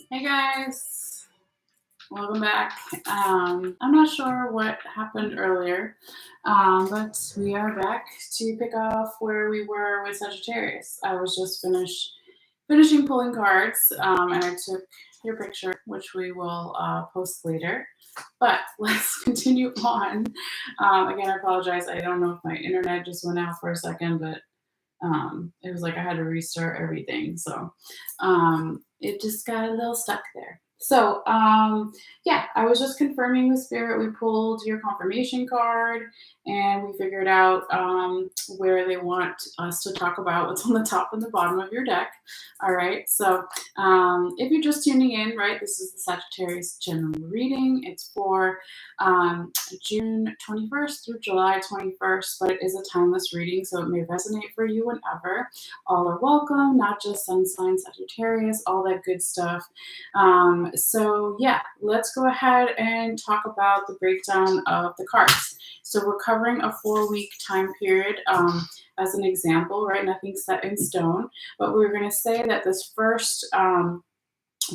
Hey guys, welcome back. I'm not sure what happened earlier, but we are back to pick off where we were with Sagittarius. I was just finishing pulling cards, and I took your picture, which we will post later. But let's continue on. Again, I apologize. I don't know if my internet just went out for a second, but it was like I had to restart everything. So it just got a little stuck there. So yeah, I was just confirming with Spirit. We pulled your confirmation card and we figured out where they want us to talk about what's on the top and the bottom of your deck. All right. So if you're just tuning in, right, this is the Sagittarius general reading. It's for June 21st through July 21st, but it is a timeless reading, so it may resonate for you whenever. All are welcome, not just sun sign Sagittarius, all that good stuff. So yeah, let's go ahead and talk about the breakdown of the cards. So we're covering a 4-week time period as an example, right? Nothing's set in stone, but we're going to say that this first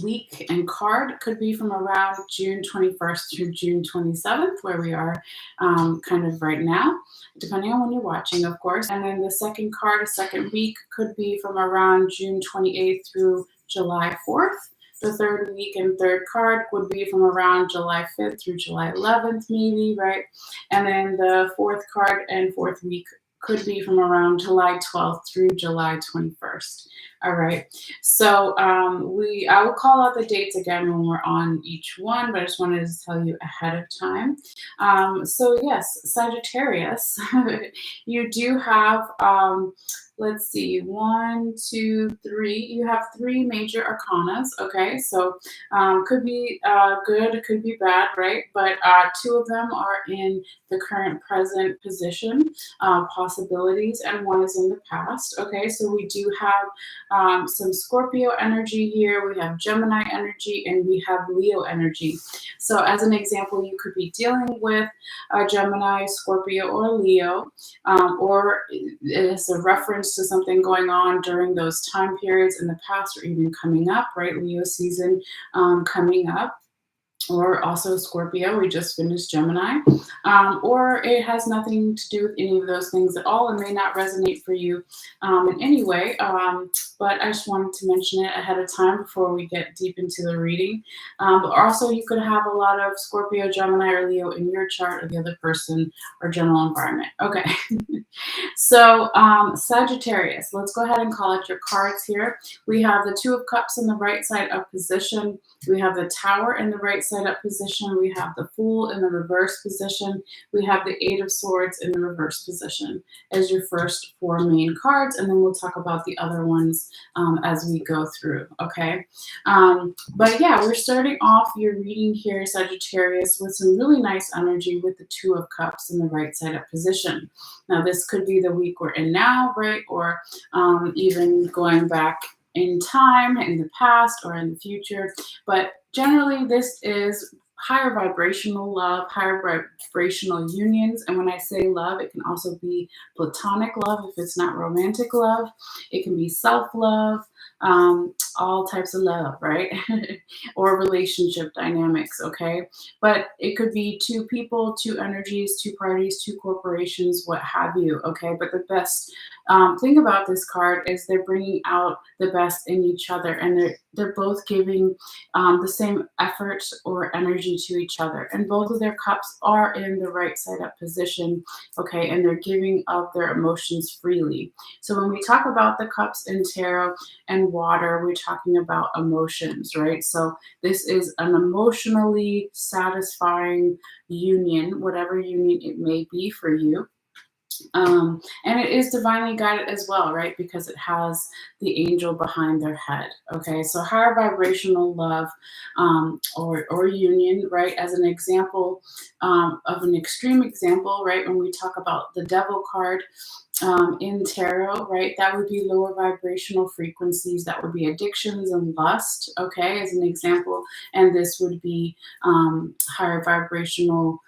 week and card could be from around June 21st through June 27th, where we are kind of right now, depending on when you're watching, of course. And then the second card, second week, could be from around June 28th through July 4th. The third week and third card would be from around July 5th through July 11th, maybe, right? And then the fourth card and fourth week could be from around July 12th through July 21st. All right. So I will call out the dates again when we're on each one, but I just wanted to tell you ahead of time. So yes, Sagittarius, you do have let's see, 1, 2, 3. You have 3 major arcanas. Okay, so could be good, could be bad, right? But 2 of them are in the current present position, possibilities, and 1 is in the past. Okay, so we do have some Scorpio energy here, we have Gemini energy, and we have Leo energy. So as an example, you could be dealing with a Gemini, Scorpio, or Leo, or it's a reference to something going on during those time periods in the past or even coming up, right? Leo season coming up. Or also Scorpio, we just finished Gemini, or it has nothing to do with any of those things at all and may not resonate for you in any way, but I just wanted to mention it ahead of time before we get deep into the reading. But also you could have a lot of Scorpio, Gemini, or Leo in your chart or the other person or general environment. Okay. So Sagittarius, let's go ahead and call out your cards here. We have the 2 of Cups in the right side up position. We have the Tower in the right side up position. We have the Fool in the reverse position. We have the 8 of Swords in the reverse position as your first 4 main cards, and then we'll talk about the other ones as we go through, okay? But yeah, we're starting off your reading here, Sagittarius, with some really nice energy with the 2 of Cups in the right side up position. Now, this could be the week we're in now, right? Or even going back in time, in the past, or in the future. But generally, this is higher vibrational love, higher vibrational unions. And when I say love, it can also be platonic love if it's not romantic love. It can be self-love, all types of love, right? Or relationship dynamics, okay? But it could be 2 people, 2 energies, 2 parties, 2 corporations, what have you, okay? But the best thing about this card is they're bringing out the best in each other, and they're both giving the same effort or energy to each other, and both of their cups are in the right side up position, okay, and they're giving up their emotions freely. So when we talk about the cups in tarot and water, we're talking about emotions, right? So this is an emotionally satisfying union, whatever union it may be for you. And it is divinely guided as well, right? Because it has the angel behind their head. Okay, so higher vibrational love or union, right? As an example of an extreme example, right? When we talk about the devil card in tarot, right? That would be lower vibrational frequencies. That would be addictions and lust, okay, as an example. And this would be higher vibrational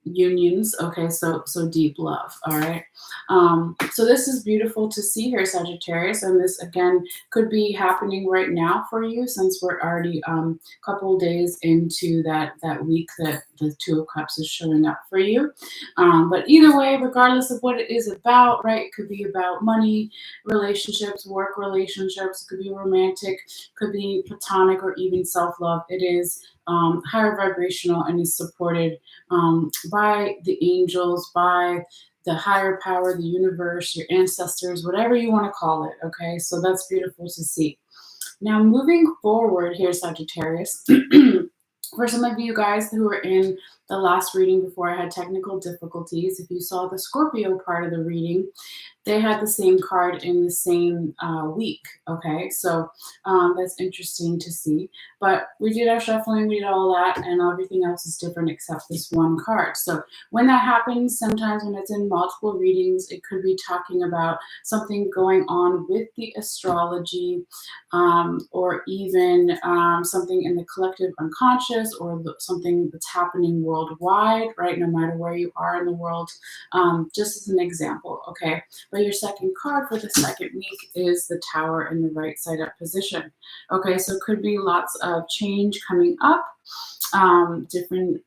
unions. Okay, so deep love. All right. So this is beautiful to see here, Sagittarius, and this again could be happening right now for you, since we're already a couple days into that week that the Two of Cups is showing up for you. But either way, regardless of what it is about, right? It could be about money, relationships, work relationships. It could be romantic, could be platonic, or even self-love. It is higher vibrational and is supported by the angels, by the higher power, the universe, your ancestors, whatever you want to call it. Okay, so that's beautiful to see. Now, moving forward here, Sagittarius, for some of you guys who were in the last reading before I had technical difficulties, if you saw the Scorpio part of the reading, they had the same card in the same week. Okay, so that's interesting to see. But we did our shuffling, we did all that, and everything else is different except this one card. So when that happens, sometimes when it's in multiple readings, it could be talking about something going on with the astrology, or even something in the collective unconscious, or something that's happening worldwide, right? No matter where you are in the world, just as an example. Okay. But your second card for the second week is the Tower in the right side up position. Okay, so it could be lots of change coming up, different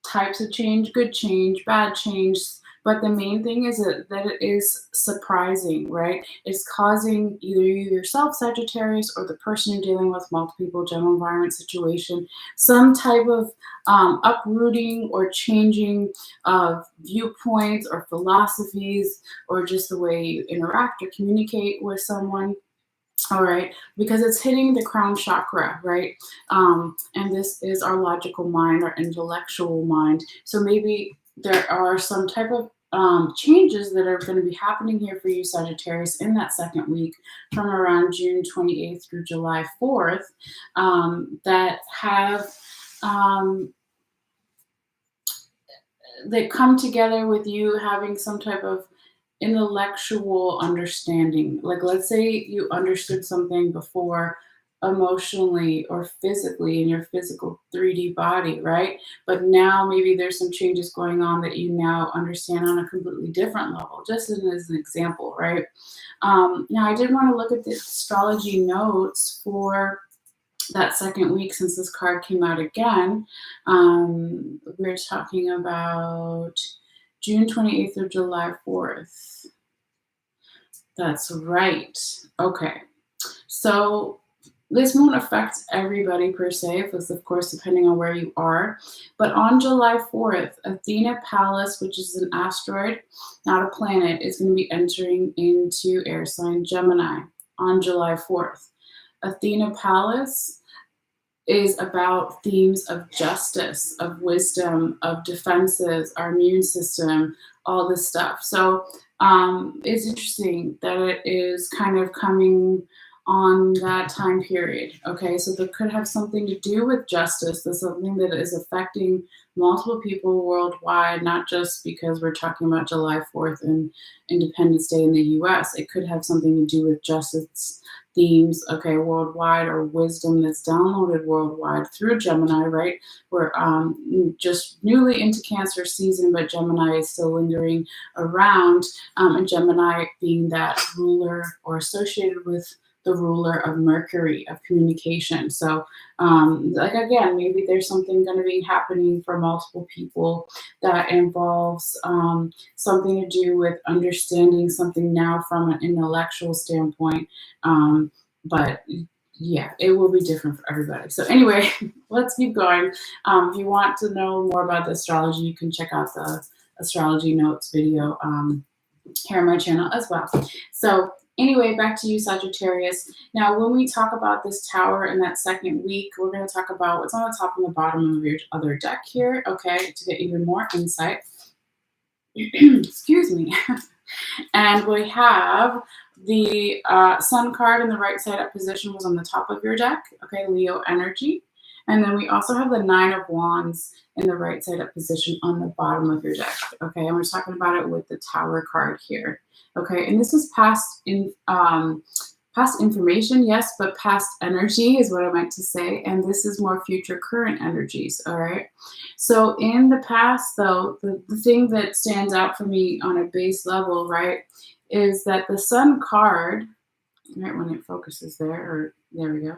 types of change, good change, bad change. But the main thing is that it is surprising, right? It's causing either you yourself, Sagittarius, or the person you're dealing with, multiple people, general environment situation, some type of uprooting or changing of viewpoints or philosophies, or just the way you interact or communicate with someone. All right, because it's hitting the crown chakra, right? And this is our logical mind, our intellectual mind. So maybe there are some type of changes that are going to be happening here for you, Sagittarius, in that second week from around June 28th through July 4th, that have that come together with you having some type of intellectual understanding. Like, let's say you understood something before emotionally or physically in your physical 3D body, right? But now maybe there's some changes going on that you now understand on a completely different level, just as an example, right? Now, I did want to look at the astrology notes for that second week, since this card came out again. We're talking about June 28th or July 4th. That's right. Okay. So this won't affect everybody per se, because of course, depending on where you are. But on July 4th, Athena Pallas, which is an asteroid, not a planet, is going to be entering into air sign Gemini on July 4th. Athena Pallas is about themes of justice, of wisdom, of defenses, our immune system, all this stuff. So it's interesting that it is kind of coming on that time period. Okay, so that could have something to do with justice. There's something that is affecting multiple people worldwide, not just because we're talking about July 4th and Independence Day in the US. It could have something to do with justice themes, okay, worldwide, or wisdom that's downloaded worldwide through Gemini, right? We're just newly into Cancer season, but Gemini is still lingering around, and Gemini being that ruler or associated with the ruler of Mercury, of communication. So, like again, maybe there's something going to be happening for multiple people that involves something to do with understanding something now from an intellectual standpoint. But yeah, it will be different for everybody. So anyway, let's keep going. If you want to know more about the astrology, you can check out the astrology notes video here on my channel as well. So anyway, back to you, Sagittarius. Now, when we talk about this tower in that second week, we're going to talk about what's on the top and the bottom of your other deck here, okay, to get even more insight. Excuse me. And we have the Sun card in the right side up position was on the top of your deck, okay, Leo energy. And then we also have the Nine of Wands in the right side up position on the bottom of your deck, okay? And we're talking about it with the Tower card here, okay? And this is past in Past information, yes, but past energy is what I meant to say. And this is more future current energies. All right. So in the past, though, the thing that stands out for me on a base level, right, is that the sun card, right, when it focuses there, or there we go.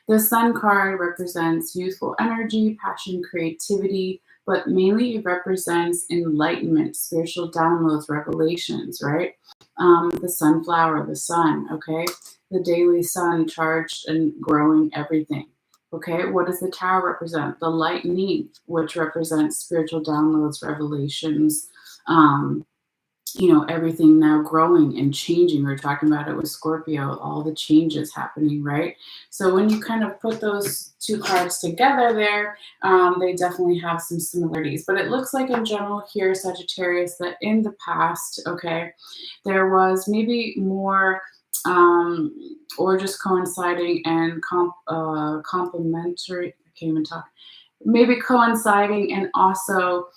The sun card represents youthful energy, passion, creativity, but mainly it represents enlightenment, spiritual downloads, revelations, right? The sunflower, the sun, okay? The daily sun charged and growing everything. Okay, what does the tower represent? The lightning, which represents spiritual downloads, revelations, um, everything now growing and changing. We're talking about it with Scorpio, all the changes happening, right? So when you kind of put those two cards together there, they definitely have some similarities. But it looks like in general here, Sagittarius, that in the past, okay, there was maybe more or just coinciding and complementary. I can't even talk, maybe coinciding and also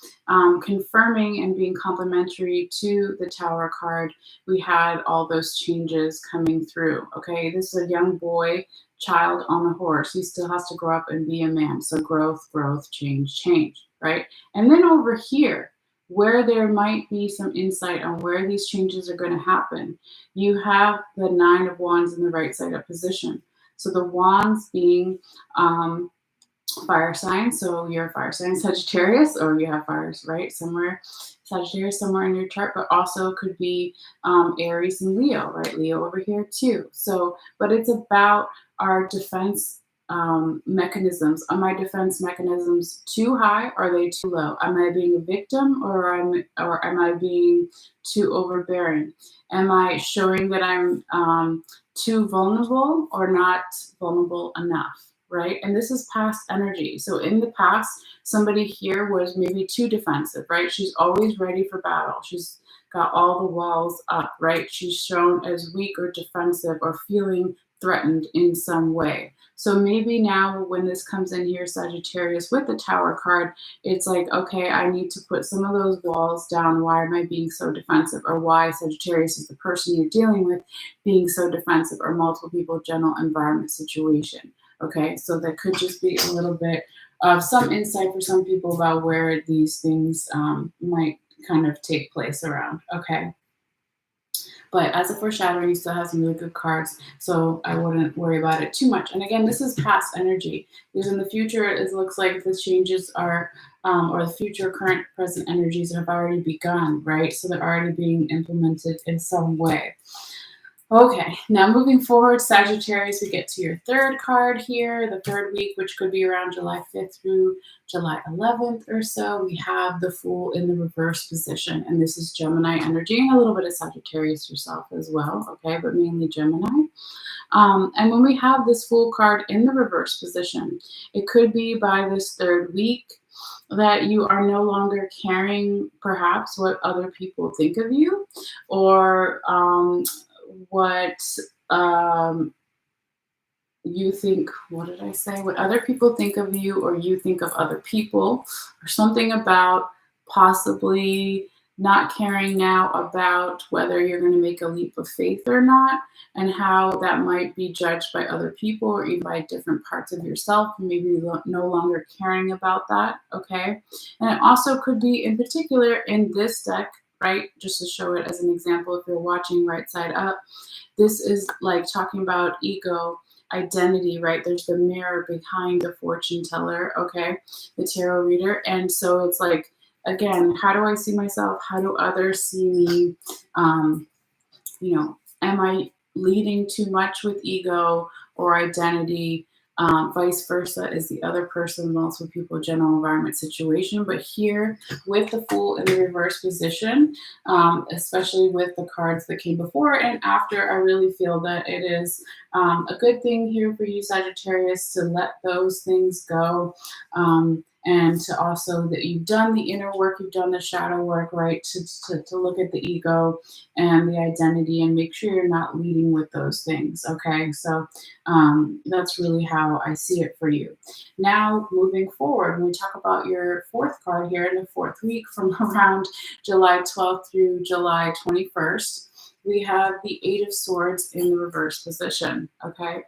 confirming and being complementary to the Tower card. We had all those changes coming through. Okay, this is a young boy, child on a horse. He still has to grow up and be a man. So growth, growth, change, change, right? And then over here, where there might be some insight on where these changes are going to happen, you have the Nine of Wands in the right side up position. So the wands being fire sign. So you're a fire sign, Sagittarius, or you have fires, right? Somewhere, Sagittarius somewhere in your chart, but also could be Aries and Leo, right? Leo over here too. So, but it's about our defense mechanisms. Are my defense mechanisms too high? Or are they too low? Am I being a victim, or am I being too overbearing? Am I showing that I'm too vulnerable or not vulnerable enough? Right? And this is past energy. So in the past, somebody here was maybe too defensive, right? She's always ready for battle. She's got all the walls up, right? She's shown as weak or defensive or feeling threatened in some way. So maybe now when this comes in here, Sagittarius with the Tower card, it's like, okay, I need to put some of those walls down. Why am I being so defensive? Or why Sagittarius is the person you're dealing with being so defensive, or multiple people, general environment situation. Okay, so that could just be a little bit of some insight for some people about where these things might kind of take place around. Okay, but as a foreshadowing, you still have some really good cards, so I wouldn't worry about it too much. And again, this is past energy, because in the future, it looks like the changes are, or the future, current, present energies have already begun, right? So they're already being implemented in some way. Okay, now moving forward, Sagittarius, we get to your third card here, the third week, which could be around July 5th through July 11th or so. We have the Fool in the reverse position, and this is Gemini energy, and a little bit of Sagittarius yourself as well, okay, but mainly Gemini. And when we have this Fool card in the reverse position, it could be by this third week that you are no longer caring perhaps what other people think of you, or what you think, what did I say? What other people think of you, or you think of other people, or something about possibly not caring now about whether you're going to make a leap of faith or not, and how that might be judged by other people or even by different parts of yourself, maybe no longer caring about that, okay? And it also could be in particular in this deck, right? Just to show it as an example, if you're watching right side up, this is like talking about ego, identity, right? There's the mirror behind the fortune teller, okay? The tarot reader. And so it's like, again, how do I see myself? How do others see me? Am I leading too much with ego or identity? Vice versa is the other person, multiple people, general environment situation. But here with the Fool in the reverse position, especially with the cards that came before and after, I really feel that it is a good thing here for you, Sagittarius, to let those things go. And to also that you've done the inner work, you've done the shadow work, right? To look at the ego and the identity and make sure you're not leading with those things, okay? So that's really how I see it for you. Now, moving forward, when we talk about your fourth card here in the fourth week from around July 12th through July 21st, we have the Eight of Swords in the reverse position, okay?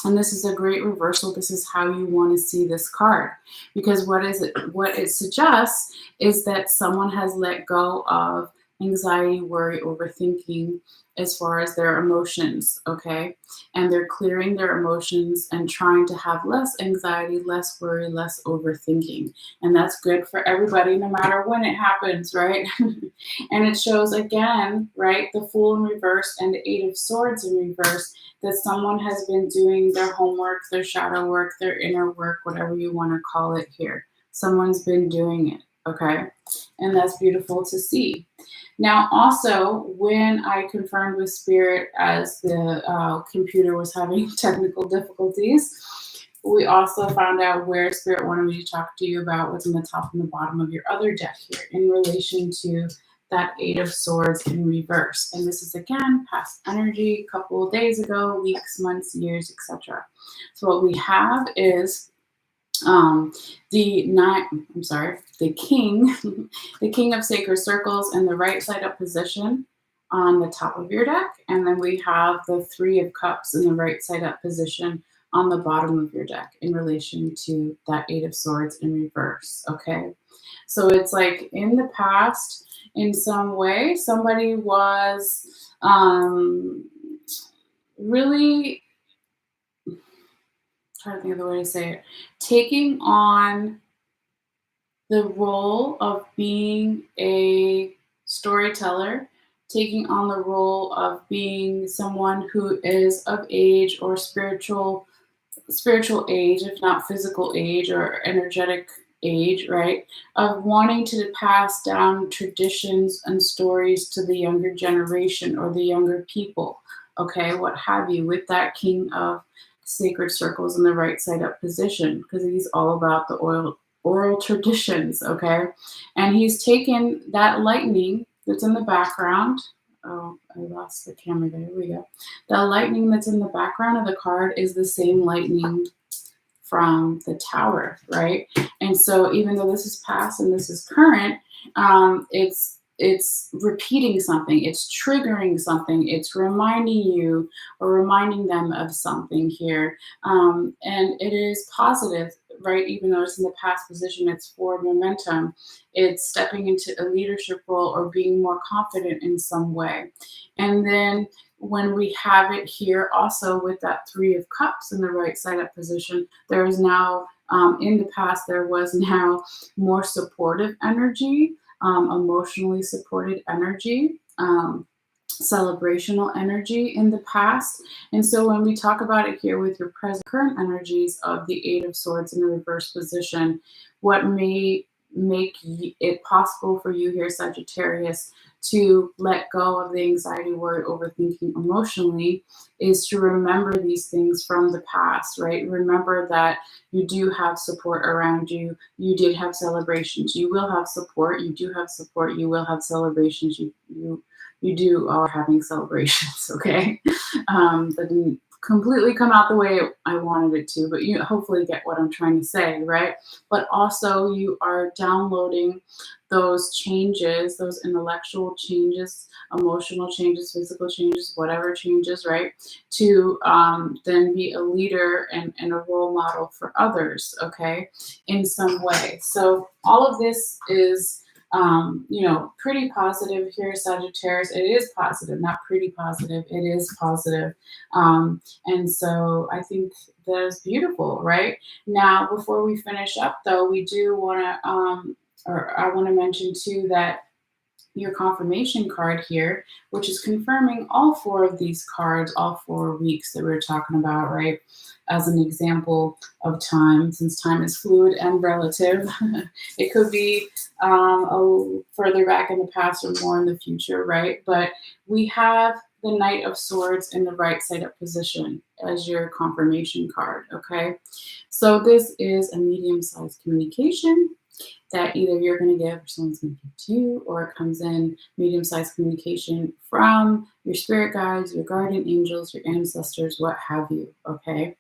And this is a great reversal. This is how you want to see this card. Because what it suggests is that someone has let go of anxiety, worry, overthinking as far as their emotions, okay? And they're clearing their emotions and trying to have less anxiety, less worry, less overthinking. And that's good for everybody, no matter when it happens, right? And it shows again, right, the Fool in reverse and the Eight of Swords in reverse, that someone has been doing their homework, their shadow work, their inner work, whatever you want to call it here. Someone's been doing it, okay? And that's beautiful to see. Now, also, when I confirmed with Spirit as the computer was having technical difficulties, we also found out where Spirit wanted me to talk to you about what's in the top and the bottom of your other deck here in relation to that Eight of Swords in reverse. And this is, again, past energy, a couple of days ago, weeks, months, years, etc. So what we have is the king, the king of sacred circles in the right side up position on the top of your deck. And then we have the Three of Cups in the right side up position on the bottom of your deck in relation to that Eight of Swords in reverse, okay? So it's like in the past, in some way, somebody was really, trying to think of the way to say it, taking on the role of being a storyteller, taking on the role of being someone who is of age or spiritual age, if not physical age or energetic age, right? Of wanting to pass down traditions and stories to the younger generation or the younger people, okay, what have you, with that King of Sacred Circles in the right side up position, because he's all about the oral traditions, okay? And he's taken that lightning that's in the background. Oh, I lost the camera there. Here we go. The lightning that's in the background of the card is the same lightning from the Tower, right? And so even though this is past and this is current, it's repeating something, it's triggering something, it's reminding you or reminding them of something here. And it is positive, right? Even though it's in the past position, it's forward momentum. It's stepping into a leadership role or being more confident in some way. And then when we have it here also with that Three of Cups in the right side up position, there is now, in the past, there was now more supportive energy, emotionally supported energy, celebrational energy in the past. And so when we talk about it here with your present current energies of the Eight of Swords in the reverse position, what may make it possible for you here, Sagittarius, to let go of the anxiety, worry, overthinking emotionally is to remember these things from the past, right? Remember that you do have support around you. You did have celebrations. You will have support. You do have support. You will have celebrations. You do are having celebrations, okay? That didn't completely come out the way I wanted it to, but you hopefully get what I'm trying to say, right? But also you are downloading those changes, those intellectual changes, emotional changes, physical changes, whatever changes, right? To then be a leader and a role model for others, okay, in some way. So all of this is pretty positive here, Sagittarius. It is positive, not pretty positive. It is positive. And so I think that is beautiful, right? Now, before we finish up, though, we do want to, or I want to mention too that your confirmation card here, which is confirming all four of these cards, all 4 weeks that we we're talking about, right? As an example of time, since time is fluid and relative, it could be further back in the past or more in the future, right? But we have the Knight of Swords in the right side up position as your confirmation card, okay? So this is a medium-sized communication that either you're going to give or someone's going to give to you, or it comes in medium-sized communication from your spirit guides, your guardian angels, your ancestors, what have you, okay?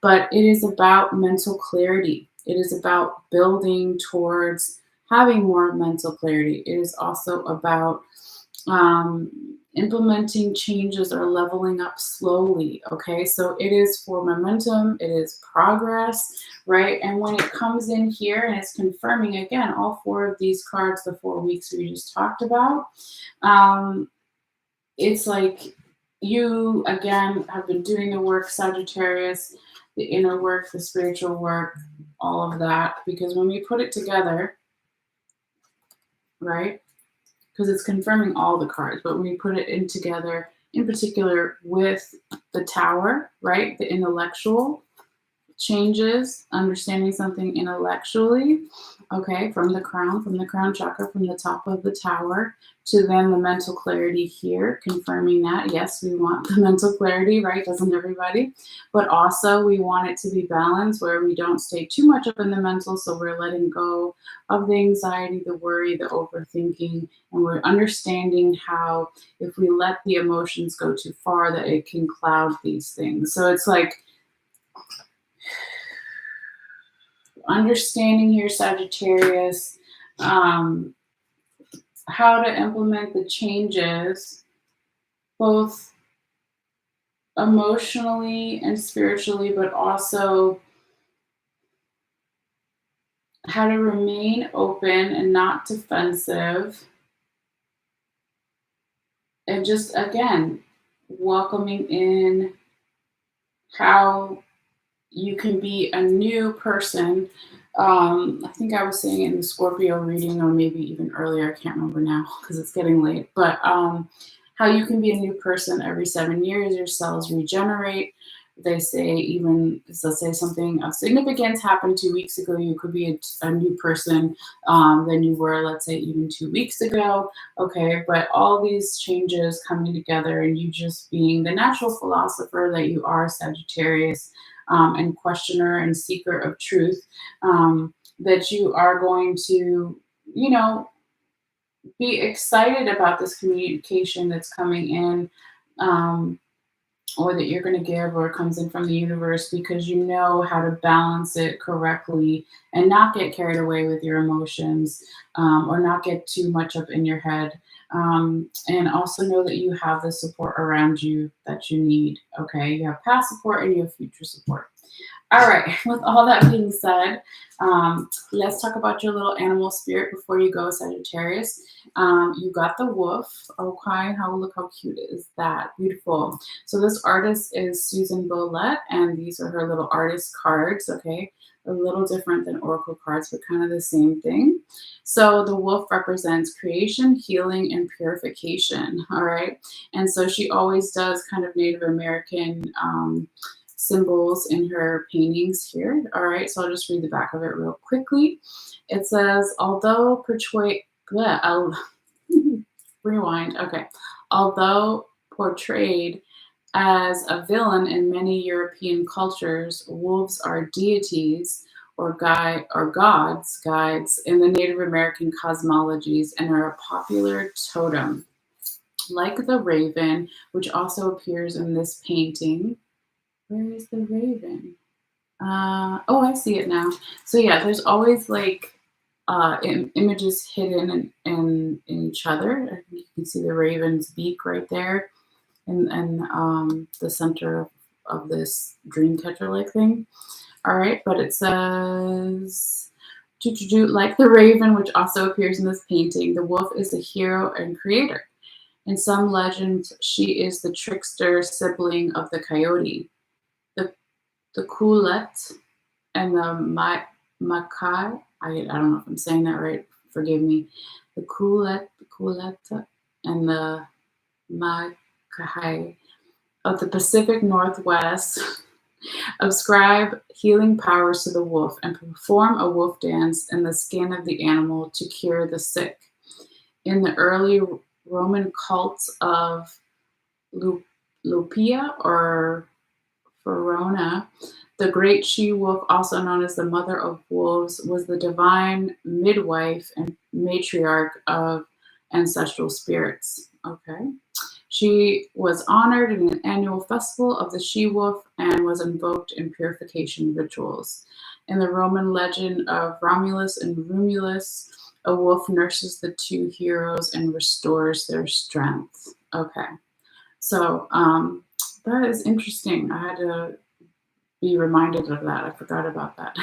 But it is about mental clarity. It is about building towards having more mental clarity. It is also about implementing changes or leveling up slowly. Okay, so it is for momentum, it is progress, right? And when it comes in here and it's confirming again all four of these cards, the 4 weeks we just talked about, it's like you again have been doing the work, Sagittarius, the inner work, the spiritual work, all of that. Because when we put it together, right? Because it's confirming all the cards, but when you put it in together, in particular with the tower, right? The intellectual changes, understanding something intellectually, okay, from the crown chakra, from the top of the tower to then the mental clarity here, confirming that, yes, we want the mental clarity, right? Doesn't everybody? But also we want it to be balanced where we don't stay too much up in the mental, so we're letting go of the anxiety, the worry, the overthinking, and we're understanding how if we let the emotions go too far that it can cloud these things. So it's like understanding here, Sagittarius, how to implement the changes both emotionally and spiritually, but also how to remain open and not defensive. And just again, welcoming in how you can be a new person. I think I was saying it in the Scorpio reading, or maybe even earlier. I can't remember now because it's getting late. But how you can be a new person every 7 years. Your cells regenerate. They say even, let's say something of significance happened 2 weeks ago, you could be a new person than you were, let's say, even 2 weeks ago. Okay, but all these changes coming together and you just being the natural philosopher that you are, Sagittarius, and questioner and seeker of truth, that you are going to, you know, be excited about this communication that's coming in, or that you're going to give, or comes in from the universe, because you know how to balance it correctly and not get carried away with your emotions, or not get too much up in your head. And also know that you have the support around you that you need. Okay, you have past support and you have future support. All right, with all that being said, let's talk about your little animal spirit before you go, Sagittarius. You got the wolf. Okay, look how cute is that? Beautiful. So this artist is Susan Bolette, and these are her little artist cards, okay? A little different than oracle cards, but kind of the same thing. So the wolf represents creation, healing, and purification, all right? And so she always does kind of Native American symbols in her paintings here. All right, so I'll just read the back of it real quickly. It says, although I'll rewind. Okay. Although portrayed as a villain in many European cultures, wolves are deities or gods, guides in the Native American cosmologies and are a popular totem. Like the raven, which also appears in this painting. Where is the raven? Oh, I see it now. So yeah, there's always like images hidden in each other. I think you can see the raven's beak right there, and the center of this dream catcher like thing. All right, but it says, like the raven, which also appears in this painting, the wolf is the hero and creator. In some legends, she is the trickster sibling of the coyote. The Kulet and the Makai, I don't know if I'm saying that right, forgive me. The Kuleta and the Makai of the Pacific Northwest ascribe healing powers to the wolf and perform a wolf dance in the skin of the animal to cure the sick. In the early Roman cults of Lupia or Verona, the great she-wolf, also known as the mother of wolves, was the divine midwife and matriarch of ancestral spirits. Okay. She was honored in an annual festival of the she-wolf and was invoked in purification rituals. In the Roman legend of Romulus and Remus, a wolf nurses the two heroes and restores their strength. Okay. So that is interesting. I had to be reminded of that. I forgot about that.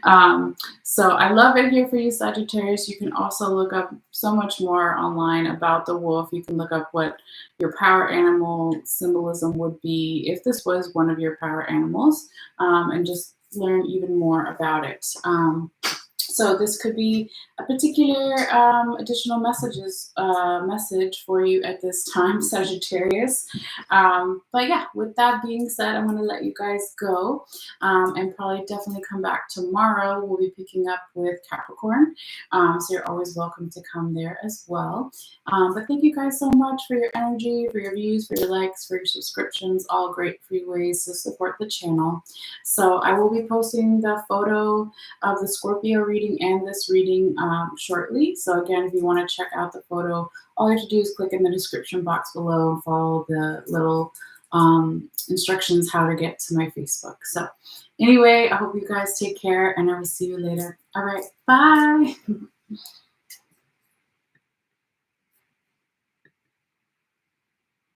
um, so I love it here for you, Sagittarius. You can also look up so much more online about the wolf. You can look up what your power animal symbolism would be if this was one of your power animals, and just learn even more about it. So this could be a particular additional message for you at this time, Sagittarius. But yeah, with that being said, I'm going to let you guys go, and probably definitely come back tomorrow. We'll be picking up with Capricorn, so you're always welcome to come there as well. But thank you guys so much for your energy, for your views, for your likes, for your subscriptions. All great free ways to support the channel. So I will be posting the photo of the Scorpio reading and this reading shortly. So again, if you want to check out the photo, all you have to do is click in the description box below and follow the little instructions how to get to my Facebook. So anyway, I hope you guys take care and I will see you later. All right, bye.